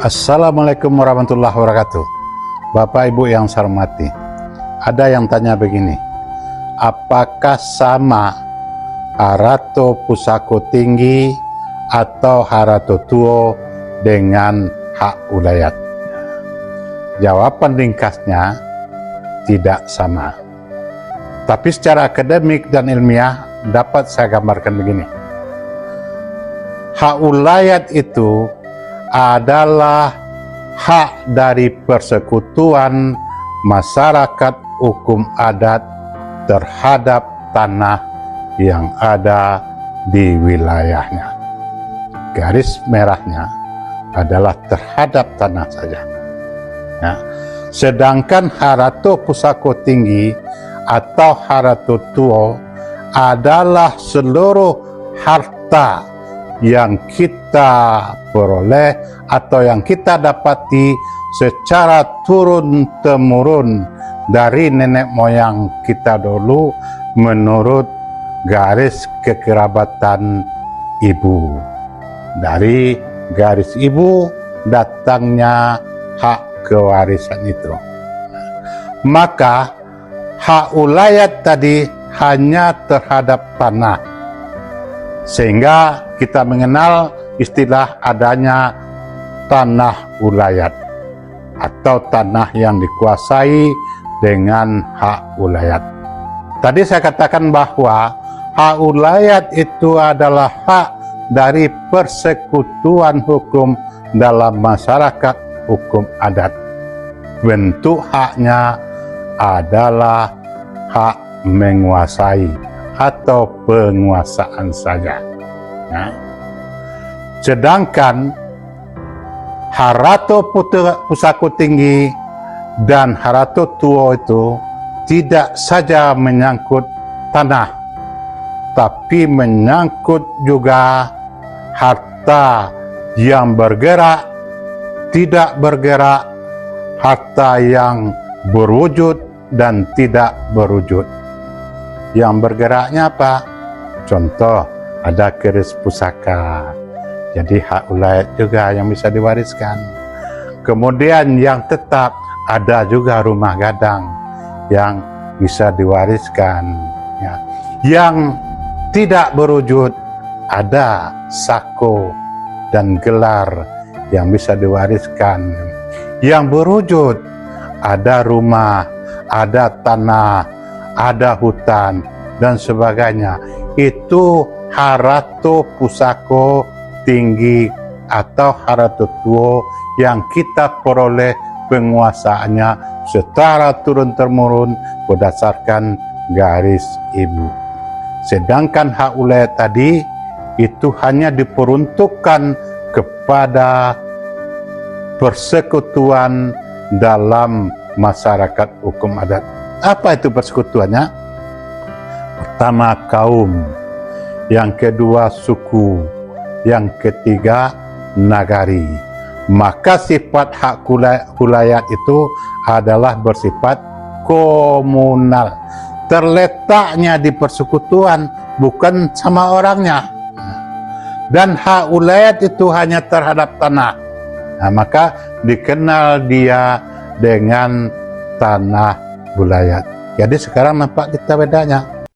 Assalamualaikum warahmatullahi wabarakatuh. Bapak Ibu yang saya hormati, ada yang tanya begini, apakah sama harato pusako tinggi atau harato tuo dengan hak ulayat? Jawaban ringkasnya tidak sama. Tapi secara akademik dan ilmiah dapat saya gambarkan begini. Hak ulayat itu adalah hak dari persekutuan masyarakat hukum adat terhadap tanah yang ada di wilayahnya. Garis merahnya adalah terhadap tanah saja. Ya. Sedangkan harato pusako tinggi atau harato tuo adalah seluruh harta yang kita peroleh atau yang kita dapati secara turun-temurun dari nenek moyang kita dulu menurut garis kekerabatan ibu. Dari garis ibu datangnya hak kewarisan itu. Maka hak ulayat tadi hanya terhadap tanah, sehingga kita mengenal istilah adanya tanah ulayat atau tanah yang dikuasai dengan hak ulayat. Tadi saya katakan bahwa hak ulayat itu adalah hak dari persekutuan hukum dalam masyarakat hukum adat. Bentuk haknya adalah hak menguasai atau penguasaan saja. Nah, sedangkan harato pusako tinggi dan harato tuo itu tidak saja menyangkut tanah, tapi menyangkut juga harta yang bergerak, tidak bergerak, harta yang berwujud dan tidak berwujud. Yang bergeraknya apa? Contoh, ada keris pusaka, jadi hak ulayat juga yang bisa diwariskan. Kemudian yang tetap ada juga rumah gadang yang bisa diwariskan. Ya. Yang tidak berwujud ada sako dan gelar yang bisa diwariskan. Yang berwujud ada rumah, ada tanah, ada hutan dan sebagainya. Itu harato pusako tinggi atau harato tuo yang kita peroleh penguasaannya secara turun-temurun berdasarkan garis ibu. Sedangkan hak ulayat tadi itu hanya diperuntukkan kepada persekutuan dalam masyarakat hukum adat. Apa itu persekutuannya? Pertama kaum, yang kedua suku, yang ketiga nagari. Maka sifat hak ulayat itu adalah bersifat komunal. Terletaknya di persekutuan, bukan sama orangnya. Dan hak ulayat itu hanya terhadap tanah. Nah, maka dikenal dia dengan tanah ulayat. Jadi sekarang nampak kita bedanya.